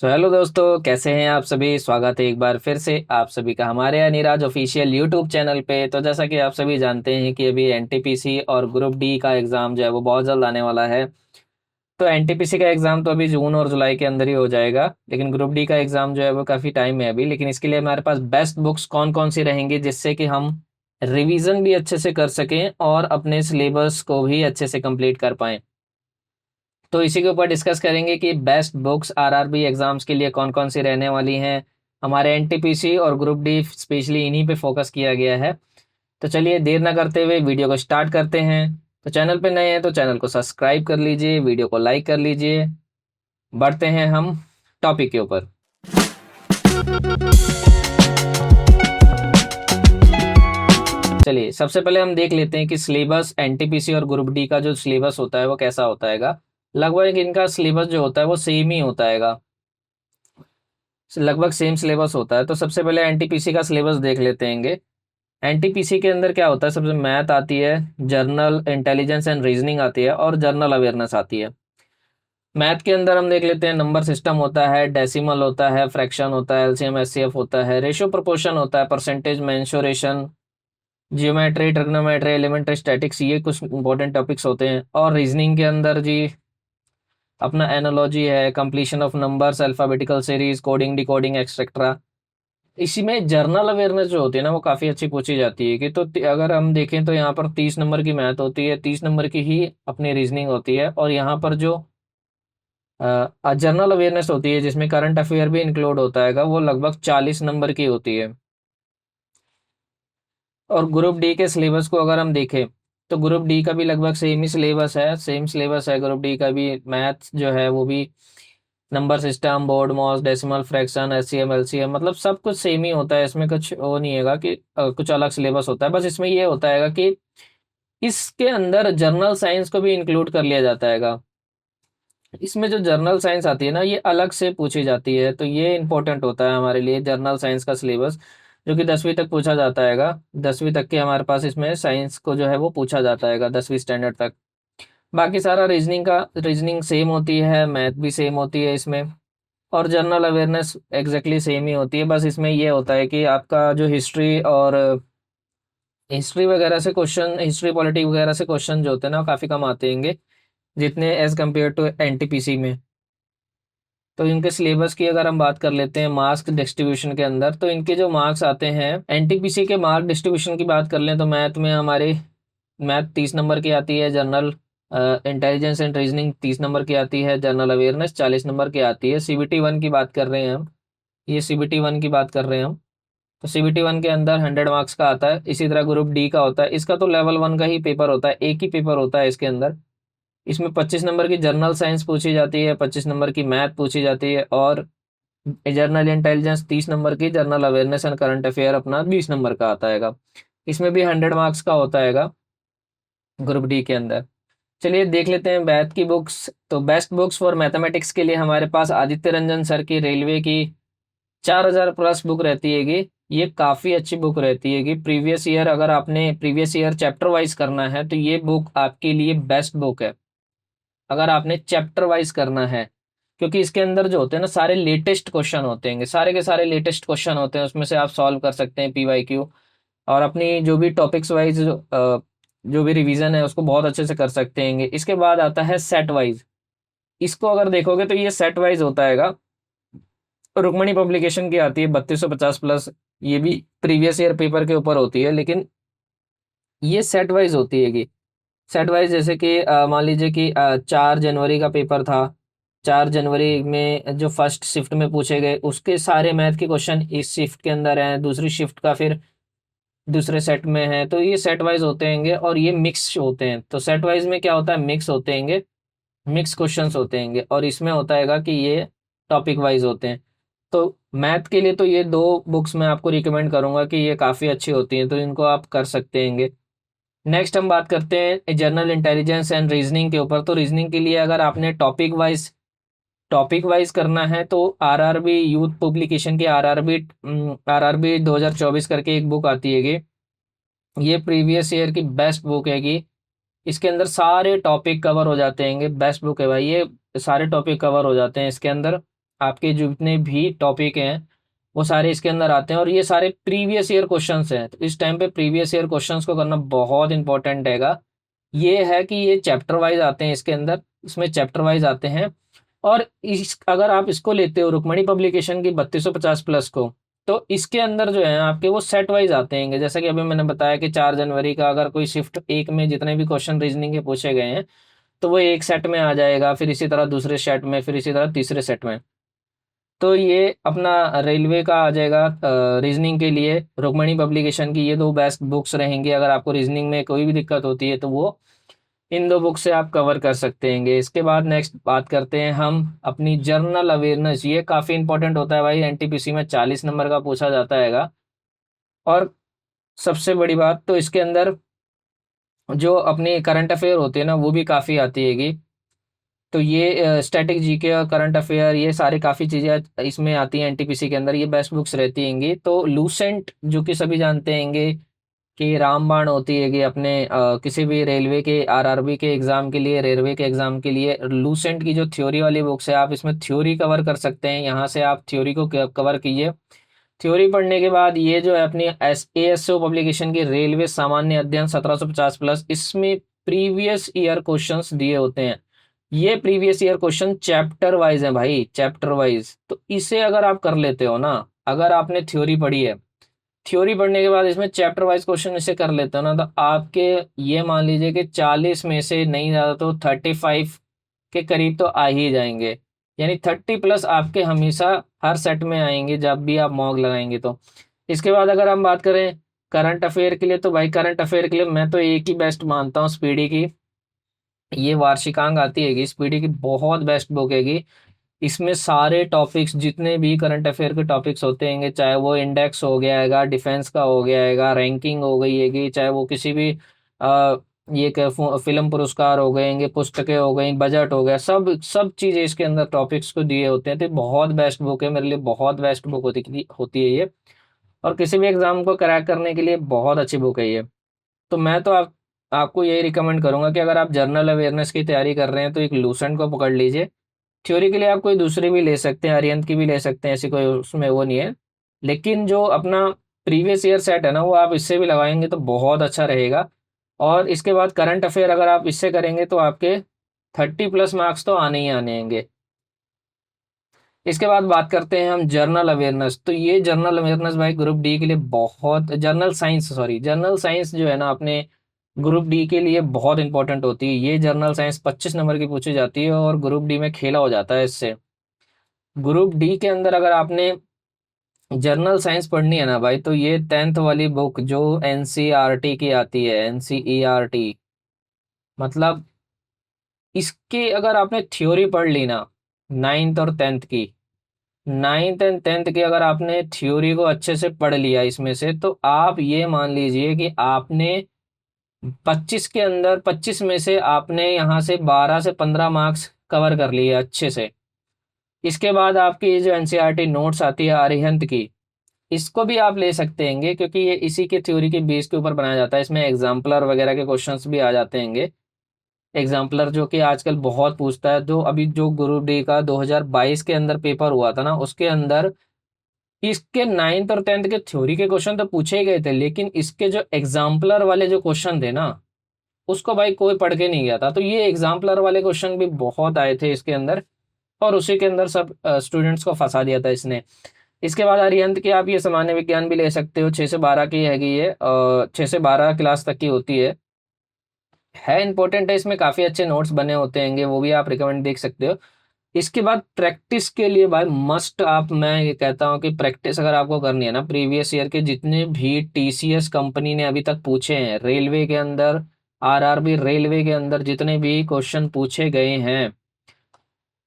Hello दोस्तों, कैसे हैं आप सभी। स्वागत है एक बार फिर से आप सभी का हमारे अनिराज ऑफिशियल यूट्यूब चैनल पे। तो जैसा कि आप सभी जानते हैं कि अभी एनटीपीसी और ग्रुप डी का एग्ज़ाम जो है वो बहुत जल्द आने वाला है। तो एनटीपीसी का एग्ज़ाम तो अभी जून और जुलाई के अंदर ही हो जाएगा, लेकिन ग्रुप डी का एग्ज़ाम जो है वो काफ़ी टाइम है अभी। लेकिन इसके लिए हमारे पास बेस्ट बुक्स कौन कौन सी रहेंगी जिससे कि हम रिवीजन भी अच्छे से कर सकें और अपने सिलेबस को भी अच्छे से कंप्लीट कर पाएँ। तो इसी के ऊपर डिस्कस करेंगे कि बेस्ट बुक्स आरआरबी एग्जाम्स के लिए कौन कौन सी रहने वाली हैं। हमारे एनटीपीसी और ग्रुप डी स्पेशली इन्हीं पे फोकस किया गया है। तो चलिए देर ना करते हुए वीडियो को स्टार्ट करते हैं। तो चैनल पे नए हैं तो चैनल को सब्सक्राइब कर लीजिए, वीडियो को लाइक कर लीजिए। बढ़ते हैं हम टॉपिक के ऊपर। चलिए सबसे पहले हम देख लेते हैं कि सिलेबस एनटीपीसी और ग्रुप डी का जो सिलेबस होता है वो कैसा होता है। लगभग इनका सिलेबस जो होता है वो सेम ही होता है, लगभग सेम सिलेबस होता है। तो सबसे पहले एनटीपीसी का सिलेबस देख लेते हैं। एनटीपीसी के अंदर क्या होता है, सबसे मैथ आती है, जर्नल इंटेलिजेंस एंड रीजनिंग आती है और जर्नल अवेयरनेस आती है। मैथ के अंदर हम देख लेते हैं, नंबर सिस्टम होता है, डेसिमल होता है, फ्रैक्शन होता है, एलसीएम एचसीएफ होता है, रेशियो प्रोपोर्शन होता है, percentage, mensuration, geometry, trigonometry, elementary, statics, ये कुछ इंपॉर्टेंट टॉपिक्स होते हैं। और रीजनिंग के अंदर जी अपना एनालॉजी है, completion of numbers, alphabetical series, coding, decoding etcetera. इसी में जर्नल अवेयरनेस जो होती है ना वो काफ़ी अच्छी पूछी जाती है कि तो अगर हम देखें तो यहाँ पर 30 नंबर की मैथ होती है, 30 नंबर की ही अपनी रीजनिंग होती है। और यहाँ पर जो जनरल अवेयरनेस होती है जिसमें करंट अफेयर भी इंक्लूड होता है वो लगभग 40 नंबर की होती है। और ग्रुप डी के सिलेबस को अगर हम देखें तो ग्रुप डी का भी लगभग सेम ही सिलेबस है, सेम सिलेबस है ग्रुप डी का भी। मैथ जो है वो भी number system, BODMAS, decimal, fraction, HCM, LCM, मतलब सब कुछ सेम ही होता है। इसमें कुछ वो नहीं हैगा कि कुछ अलग सिलेबस होता है। बस इसमें ये होता है कि इसके अंदर जर्नल साइंस को भी इंक्लूड कर लिया जाता है। इसमें जो जर्नल साइंस आती है ना ये अलग से पूछी जाती है, तो ये इंपॉर्टेंट होता है हमारे लिए जर्नल साइंस का सिलेबस, जो कि 10वीं तक पूछा जाता है। 10वीं तक के हमारे पास इसमें साइंस को जो है वो पूछा जाता है 10वीं स्टैंडर्ड तक। बाकी सारा रीजनिंग सेम होती है, मैथ भी सेम होती है इसमें। और जनरल अवेयरनेस एग्जैक्टली सेम ही होती है। बस इसमें ये होता है कि आपका जो हिस्ट्री और हिस्ट्री वगैरह से क्वेश्चन, हिस्ट्री पॉलिटिक्स वगैरह से क्वेश्चन जो होते हैं ना वो काफ़ी कम आते हैं जितने एज कम्पेयर टू एनटीपीसी में। तो इनके सिलेबस की अगर हम बात कर लेते हैं मार्क्स डिस्ट्रीब्यूशन के अंदर, तो इनके जो मार्क्स आते हैं एनटीपीसी के मार्क डिस्ट्रीब्यूशन की बात कर लें तो मैथ में हमारे मैथ 30 नंबर की आती है, general intelligence and reasoning 30 number की आती है, जनरल अवेयरनेस 40 नंबर की आती है। सीबीटी वन की बात कर रहे हैं हम, ये सीबीटी वन की बात कर रहे हैं हम। तो सीबीटी वन के अंदर 100 मार्क्स का आता है। इसी तरह ग्रुप डी का होता है, इसका तो लेवल वन का ही पेपर होता है, एक ही पेपर होता है इसके अंदर। इसमें 25 नंबर की जनरल साइंस पूछी जाती है, 25 नंबर की मैथ पूछी जाती है, और जनरल इंटेलिजेंस 30 नंबर की, general awareness and current affair अपना 20 नंबर का आता है। इसमें भी 100 मार्क्स का होता है ग्रुप डी के अंदर। चलिए देख लेते हैं मैथ की बुक्स। तो बेस्ट बुक्स फॉर मैथमेटिक्स के लिए हमारे पास आदित्य रंजन सर की रेलवे की 4000 प्लस बुक रहती हैगी। ये काफ़ी अच्छी बुक रहती है कि प्रीवियस ईयर, अगर आपने प्रीवियस ईयर चैप्टर वाइज करना है तो ये बुक आपके लिए बेस्ट बुक है अगर आपने चैप्टर वाइज करना है। क्योंकि इसके अंदर जो होते हैं ना सारे लेटेस्ट क्वेश्चन होते हैं, सारे के सारे लेटेस्ट क्वेश्चन होते हैं, उसमें से आप सॉल्व कर सकते हैं पीवाईक्यू। और अपनी जो भी टॉपिक्स वाइज जो भी रिवीजन है उसको बहुत अच्छे से कर सकते हैं। इसके बाद आता है सेट वाइज। इसको अगर देखोगे तो ये सेट वाइज होता है। रुक्मणी पब्लिकेशन की आती है 3250 प्लस, ये भी प्रीवियस ईयर पेपर के ऊपर होती है, लेकिन ये सेट वाइज होती है कि सेट वाइज जैसे कि मान लीजिए कि 4 जनवरी का पेपर था, 4 जनवरी में जो फर्स्ट शिफ्ट में पूछे गए उसके सारे मैथ के क्वेश्चन इस शिफ्ट के अंदर हैं, दूसरी शिफ्ट का फिर दूसरे सेट में है। तो ये सेट वाइज होते हैं और ये मिक्स होते हैं। तो सेट वाइज में क्या होता है, मिक्स होते हैं, मिक्स क्वेश्चंस होते हैं। और इसमें होता है कि ये टॉपिक वाइज होते हैं। तो मैथ के लिए तो ये दो बुक्स मैं आपको रिकमेंड करूंगा कि ये काफ़ी अच्छी होती हैं, तो इनको आप कर सकते हैं। नेक्स्ट हम बात करते हैं जनरल इंटेलिजेंस एंड रीजनिंग के ऊपर। तो रीजनिंग के लिए अगर आपने टॉपिक वाइज करना है तो आरआरबी यूथ पब्लिकेशन की आरआरबी 2024 करके एक बुक आती है। ये प्रीवियस ईयर की बेस्ट बुक है। इसके अंदर सारे टॉपिक कवर हो जाते हैं, बेस्ट बुक है भाई ये, सारे टॉपिक कवर हो जाते हैं इसके अंदर। आपके जितने भी टॉपिक हैं वो सारे इसके अंदर आते हैं, और ये सारे प्रीवियस ईयर क्वेश्चंस हैं। तो इस टाइम पे प्रीवियस ईयर क्वेश्चंस को करना बहुत इंपॉर्टेंट हैगा। ये है कि ये चैप्टर वाइज आते हैं इसके अंदर, इसमें चैप्टर वाइज आते हैं। और इस अगर आप इसको लेते हो रुक्मणी पब्लिकेशन की 3250 प्लस को, तो इसके अंदर जो है आपके वो सेट वाइज आते हैं। जैसा कि अभी मैंने बताया कि 4 जनवरी का अगर कोई शिफ्ट एक में जितने भी क्वेश्चन रीजनिंग के पूछे गए हैं तो वो एक सेट में आ जाएगा, फिर इसी तरह दूसरे सेट में, फिर इसी तरह तीसरे सेट में। तो ये अपना रेलवे का आ जाएगा। रीजनिंग के लिए रुक्मणी पब्लिकेशन की ये दो बेस्ट बुक्स रहेंगी। अगर आपको रीजनिंग में कोई भी दिक्कत होती है तो वो इन दो बुक से आप कवर कर सकते हैं। इसके बाद नेक्स्ट बात करते हैं हम अपनी जर्नल अवेयरनेस। ये काफ़ी इंपॉर्टेंट होता है भाई, एनटीपीसी में 40 नंबर का पूछा जाता हैगा। और सबसे बड़ी बात तो इसके अंदर जो अपनी करंट अफेयर होती है ना वो भी काफ़ी आती हैगी। तो ये स्टैटिक जीके और करंट अफेयर ये सारी काफ़ी चीज़ें इसमें आती हैं एनटीपीसी के अंदर, ये बेस्ट बुक्स रहती हैंगी। तो लूसेंट जो कि सभी जानते हैंगे कि रामबाण होती है कि अपने किसी भी रेलवे के आरआरबी के एग्जाम के लिए, रेलवे के एग्जाम के लिए लूसेंट की जो थ्योरी वाली बुक्स है आप इसमें थ्योरी कवर कर सकते हैं। यहाँ से आप थ्योरी को कवर कीजिए। थ्योरी पढ़ने के बाद ये जो है अपनी एएसओ पब्लिकेशन की रेलवे सामान्य अध्ययन 1750 प्लस, इसमें प्रीवियस ईयर क्वेश्चंस दिए होते हैं। ये previous year question chapter wise है भाई, चैप्टर वाइज। तो इसे अगर आप कर लेते हो ना, अगर आपने थ्योरी पढ़ी है, थ्योरी पढ़ने के बाद इसमें चैप्टर वाइज क्वेश्चन इसे कर लेते हो ना, तो आपके ये मान लीजिए कि 40 में से नहीं ज़्यादा तो 35 के करीब तो आ ही जाएंगे। यानी 30 प्लस आपके हमेशा हर सेट में आएंगे जब भी आप मॉक लगाएंगे। तो इसके बाद अगर हम बात करें करंट अफेयर के लिए, तो भाई करंट अफेयर के लिए मैं तो एक ही बेस्ट मानता हूँ, स्पीडी की। ये वार्षिकांक आती हैगी, स्पीडी की बहुत बेस्ट बुक हैगी। इसमें सारे टॉपिक्स जितने भी करंट अफेयर के टॉपिक्स होते हैं, चाहे वो इंडेक्स हो गया हैगा, डिफेंस का हो गया हैगा, रैंकिंग हो गई हैगी, चाहे वो किसी भी आ, ये फिल्म पुरस्कार हो गए हैं, पुस्तकें हो गई, बजट हो गया, सब सब चीज़ें इसके अंदर टॉपिक्स को दिए होते हैं। तो बहुत बेस्ट बुक है, मेरे लिए बहुत बेस्ट बुक होती है ये। और किसी भी एग्जाम को क्रैक करने के लिए बहुत अच्छी बुक है ये। तो मैं तो आपको यही रिकमेंड करूंगा कि अगर आप जर्नल अवेयरनेस की तैयारी कर रहे हैं तो एक लूसेंट को पकड़ लीजिए। थ्योरी के लिए आप कोई दूसरी भी ले सकते हैं, अरिहंत की भी ले सकते हैं, ऐसी कोई उसमें वो नहीं है। लेकिन जो अपना प्रीवियस ईयर सेट है ना वो आप इससे भी लगाएंगे तो बहुत अच्छा रहेगा। और इसके बाद करंट अफेयर अगर आप इससे करेंगे तो आपके 30 प्लस मार्क्स तो आने ही आने हैं। इसके बाद बात करते हैं हम जर्नल अवेयरनेस। तो ये जर्नल अवेयरनेस भाई ग्रुप डी के लिए बहुत, journal science sorry, journal science जो है ना अपने ग्रुप डी के लिए बहुत इंपॉर्टेंट होती है। ये जर्नल साइंस 25 नंबर की पूछी जाती है और ग्रुप डी में खेला हो जाता है इससे। ग्रुप डी के अंदर अगर आपने जर्नल साइंस पढ़नी है ना भाई, तो ये 10th वाली बुक जो एनसीईआरटी की आती है, एनसीईआरटी, मतलब इसके अगर आपने थ्योरी पढ़ ली ना, 9th और 10th की, 9th एंड 10th की अगर आपने थ्योरी को अच्छे से पढ़ लिया इसमें से, तो आप ये मान लीजिए कि आपने 25 के अंदर 25 में से आपने यहाँ से 12 से 15 मार्क्स कवर कर लिए अच्छे से। इसके बाद आपकी ये जो एनसीईआरटी नोट्स आती है अरिहंत की, इसको भी आप ले सकते हैं क्योंकि ये इसी के थ्योरी के बेस के ऊपर बनाया जाता है। इसमें एग्जाम्पलर वगैरह के क्वेश्चंस भी आ जाते हैं। एग्जाम्पलर जो कि आजकल बहुत पूछता है, जो अभी जो ग्रुप डी का 2022 के अंदर पेपर हुआ था ना उसके अंदर इसके 9th और 10th के थ्योरी के क्वेश्चन तो पूछे ही गए थे, लेकिन इसके जो एग्जाम्पलर वाले जो क्वेश्चन थे ना उसको भाई कोई पढ़ के नहीं गया था। तो ये एग्जाम्पलर वाले क्वेश्चन भी बहुत आए थे इसके अंदर, और उसी के अंदर सब स्टूडेंट्स को फंसा दिया था इसने। इसके बाद अरिहंत की आप ये सामान्य विज्ञान भी ले सकते हो, 6 से 12 की हैगी ये, 6 से 12 क्लास तक की होती है इंपॉर्टेंट है। इसमें काफ़ी अच्छे नोट्स बने होते हैं, वो भी आप रिकमेंड देख सकते हो। इसके बाद प्रैक्टिस के लिए भाई मस्ट, आप मैं ये कहता हूँ कि प्रैक्टिस अगर आपको करनी है ना, प्रीवियस ईयर के जितने भी टीसीएस कंपनी ने अभी तक पूछे हैं रेलवे के अंदर, आरआरबी रेलवे के अंदर जितने भी क्वेश्चन पूछे गए हैं,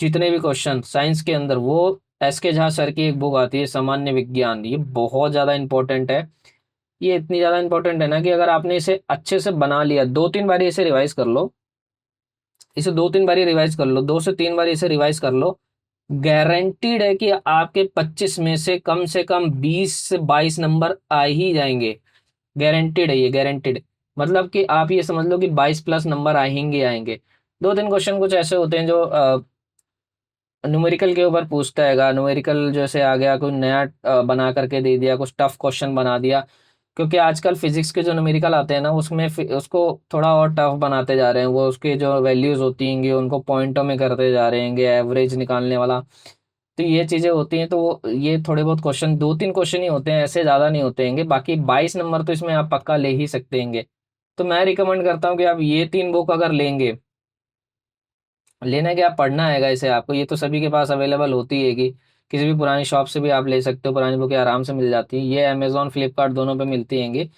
जितने भी क्वेश्चन साइंस के अंदर, वो एस के झा सर की एक बुक आती है सामान्य विज्ञान, ये बहुत ज़्यादा इंपॉर्टेंट है। ये इतनी ज़्यादा इंपॉर्टेंट है ना कि अगर आपने इसे अच्छे से बना लिया, 2-3 बार इसे रिवाइज कर लो, इसे 2-3 बार रिवाइज कर लो, 2 से 3 बार इसे रिवाइज कर लो, गारंटीड है कि आपके 25 में से कम 20 से 22 नंबर आ ही जाएंगे। गारंटीड है ये, गारंटीड। मतलब कि आप ये समझ लो कि 22 प्लस नंबर आएंगे आएंगे। 2-3 क्वेश्चन कुछ ऐसे होते हैं जो न्यूमेरिकल के ऊपर पूछता हैगा, न्यूमेरिकल जैसे आ गया, कोई नया बना करके दे दिया, कुछ टफ क्वेश्चन बना दिया। क्योंकि आजकल फिजिक्स के जो न्यूमेरिकल आते हैं ना, उसमें उसको थोड़ा और टफ बनाते जा रहे हैं। वो उसके जो वैल्यूज होती हैं उनको पॉइंटों में करते जा रहे हैं, एवरेज निकालने वाला। तो ये चीजें होती हैं, तो ये थोड़े बहुत क्वेश्चन, 2-3 क्वेश्चन ही होते हैं, ऐसे ज्यादा नहीं होते हैं। बाकी 22 नंबर तो इसमें आप पक्का ले ही सकते हैं। तो मैं रिकमेंड करता हूँ कि आप ये 3 बुक अगर लेंगे, लेना क्या, पढ़ना हैगा इसे आपको। ये तो सभी के पास अवेलेबल होती है कि किसी भी पुरानी शॉप से भी आप ले सकते हो, पुरानी बुकें आराम से मिल जाती हैं। ये अमेजोन फ्लिपकार्ट दोनों पे मिलती हैंगी,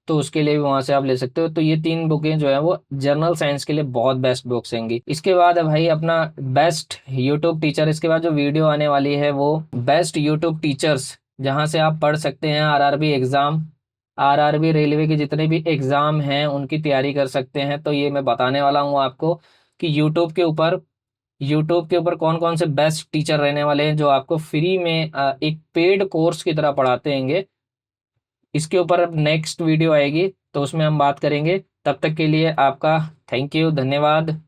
तो उसके लिए भी वहां से आप ले सकते हो। तो ये 3 बुकें जो है वो जर्नल साइंस के लिए बहुत बेस्ट बुक्स हैंगी। इसके बाद है भाई अपना बेस्ट यूट्यूब टीचर। इसके बाद जो वीडियो आने वाली है वो बेस्ट यूट्यूब टीचर्स, जहाँ से आप पढ़ सकते हैं आरआरबी एग्जाम, आरआरबी रेलवे के जितने भी एग्जाम हैं उनकी तैयारी कर सकते हैं। तो ये मैं बताने वाला हूँ आपको कि यूट्यूब के ऊपर कौन कौन से बेस्ट टीचर रहने वाले हैं, जो आपको फ्री में एक पेड कोर्स की तरह पढ़ाते हैंगे। इसके ऊपर अब नेक्स्ट वीडियो आएगी, तो उसमें हम बात करेंगे। तब तक के लिए आपका थैंक यू, धन्यवाद।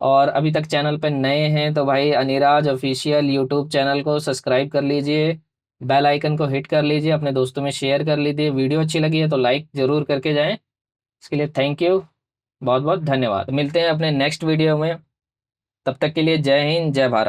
और अभी तक चैनल पर नए हैं तो भाई अनिराज ऑफिशियल यूट्यूब चैनल को सब्सक्राइब कर लीजिए, बेल आइकन को हिट कर लीजिए, अपने दोस्तों में शेयर कर लीजिए। वीडियो अच्छी लगी है तो लाइक जरूर करके जाएं। इसके लिए थैंक यू, बहुत बहुत धन्यवाद। मिलते हैं अपने नेक्स्ट वीडियो में, तब तक के लिए जय हिंद, जय भारत।